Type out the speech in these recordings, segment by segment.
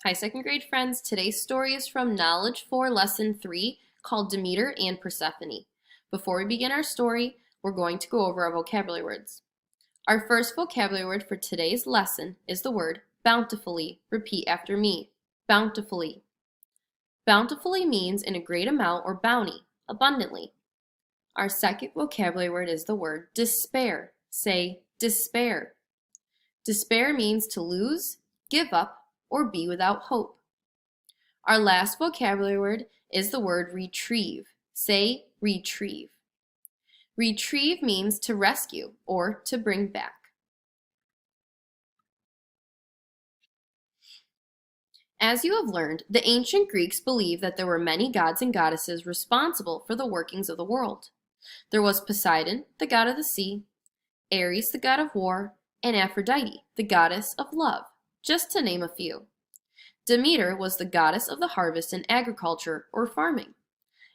Hi, second grade friends. Today's story is from Knowledge 4, Lesson 3, called Demeter and Persephone. Before we begin our story, we're going to go over our vocabulary words. Our first vocabulary word for today's lesson is the word bountifully. Repeat after me. Bountifully. Bountifully means in a great amount or bounty, abundantly. Our second vocabulary word is the word despair. Say despair. Despair means to lose, give up, or be without hope. Our last vocabulary word is the word retrieve. Say retrieve. Retrieve means to rescue or to bring back. As you have learned, the ancient Greeks believed that there were many gods and goddesses responsible for the workings of the world. There was Poseidon, the god of the sea, Ares, the god of war, and Aphrodite, the goddess of love, just to name a few. Demeter was the goddess of the harvest in agriculture or farming.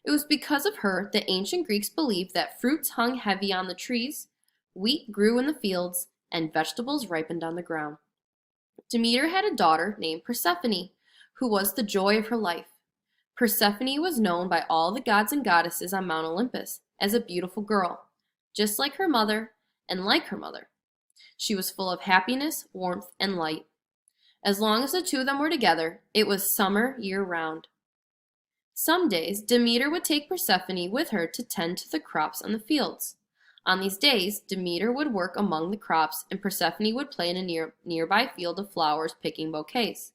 It was because of her that ancient Greeks believed that fruits hung heavy on the trees, wheat grew in the fields, and vegetables ripened on the ground. Demeter had a daughter named Persephone, who was the joy of her life. Persephone was known by all the gods and goddesses on Mount Olympus as a beautiful girl, just like her mother and like her mother. She was full of happiness, warmth, and light. As long as the two of them were together, it was summer year-round. Some days, Demeter would take Persephone with her to tend to the crops on the fields. On these days, Demeter would work among the crops, and Persephone would play in a nearby field of flowers picking bouquets.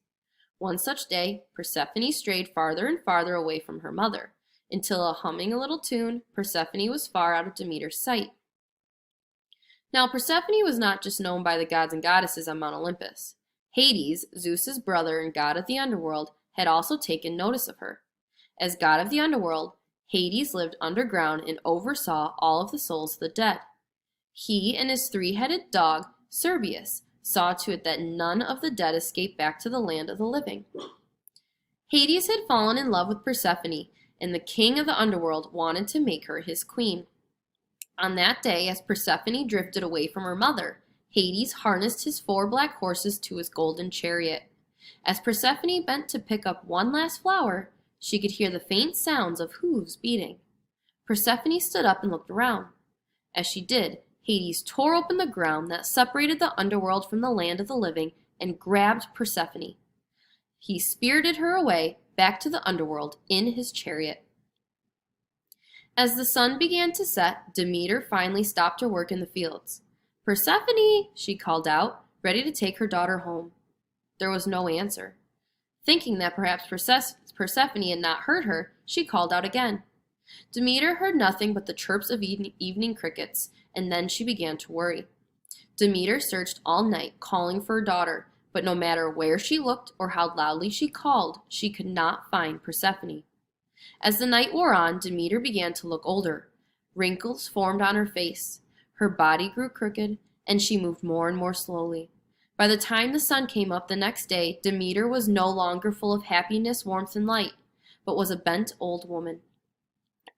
One such day, Persephone strayed farther and farther away from her mother, until, humming a little tune, Persephone was far out of Demeter's sight. Now, Persephone was not just known by the gods and goddesses on Mount Olympus. Hades, Zeus's brother and god of the underworld, had also taken notice of her. As god of the underworld, Hades lived underground and oversaw all of the souls of the dead. He and his three-headed dog, Cerberus, saw to it that none of the dead escaped back to the land of the living. Hades had fallen in love with Persephone, and the king of the underworld wanted to make her his queen. On that day, as Persephone drifted away from her mother, Hades harnessed his 4 black horses to his golden chariot. As Persephone bent to pick up one last flower, she could hear the faint sounds of hooves beating. Persephone stood up and looked around. As she did, Hades tore open the ground that separated the underworld from the land of the living and grabbed Persephone. He spirited her away back to the underworld in his chariot. As the sun began to set, Demeter finally stopped her work in the fields. "Persephone," she called out, ready to take her daughter home. There was no answer. Thinking that perhaps Persephone had not heard her, she called out again. Demeter heard nothing but the chirps of evening crickets, and then she began to worry. Demeter searched all night, calling for her daughter, but no matter where she looked or how loudly she called, she could not find Persephone. As the night wore on, Demeter began to look older. Wrinkles formed on her face. Her body grew crooked, and she moved more and more slowly. By the time the sun came up the next day, Demeter was no longer full of happiness, warmth, and light, but was a bent old woman.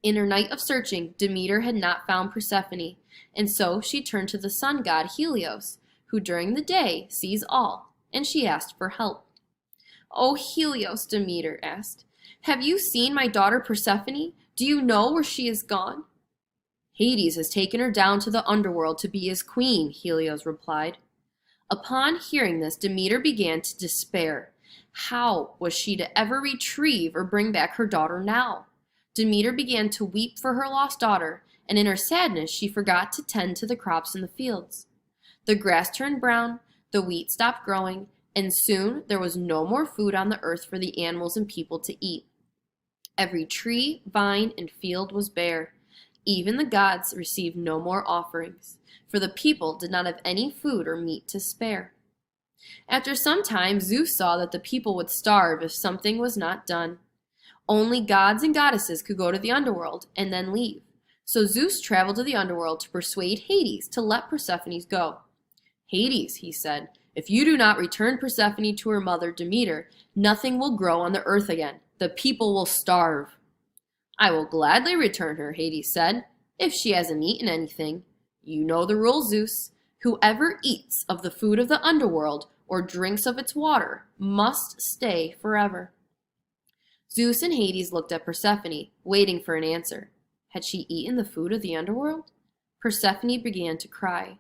In her night of searching, Demeter had not found Persephone, and so she turned to the sun god Helios, who during the day sees all, and she asked for help. "Oh, Helios," Demeter asked, "have you seen my daughter Persephone? Do you know where she is gone?" "Hades has taken her down to the underworld to be his queen," Helios replied. Upon hearing this, Demeter began to despair. How was she to ever retrieve or bring back her daughter now? Demeter began to weep for her lost daughter, and in her sadness she forgot to tend to the crops in the fields. The grass turned brown, the wheat stopped growing, and soon there was no more food on the earth for the animals and people to eat. Every tree, vine, and field was bare. Even the gods received no more offerings, for the people did not have any food or meat to spare. After some time, Zeus saw that the people would starve if something was not done. Only gods and goddesses could go to the underworld and then leave. So Zeus traveled to the underworld to persuade Hades to let Persephone go. "Hades," he said, "if you do not return Persephone to her mother Demeter, nothing will grow on the earth again. The people will starve." "I will gladly return her," Hades said, "if she hasn't eaten anything. You know the rule, Zeus. Whoever eats of the food of the underworld or drinks of its water must stay forever. Zeus and Hades looked at Persephone, waiting for an answer. Had she eaten the food of the underworld? Persephone began to cry.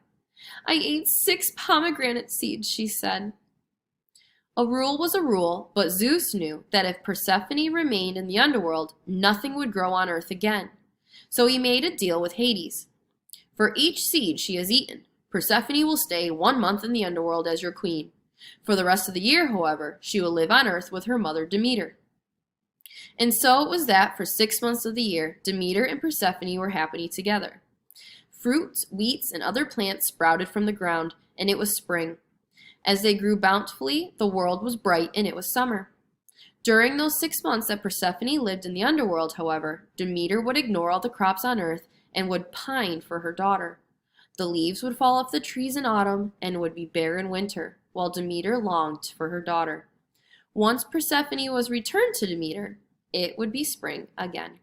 I ate 6 pomegranate seeds, she said. A rule was a rule, but Zeus knew that if Persephone remained in the underworld, nothing would grow on earth again. So he made a deal with Hades. For each seed she has eaten, Persephone will stay 1 month in the underworld as your queen. For the rest of the year, however, she will live on earth with her mother Demeter. And so it was that for 6 months of the year, Demeter and Persephone were happy together. Fruits, wheats, and other plants sprouted from the ground, and it was spring. As they grew bountifully, the world was bright and it was summer. During those 6 months that Persephone lived in the underworld, however, Demeter would ignore all the crops on earth and would pine for her daughter. The leaves would fall off the trees in autumn and would be bare in winter, while Demeter longed for her daughter. Once Persephone was returned to Demeter, it would be spring again.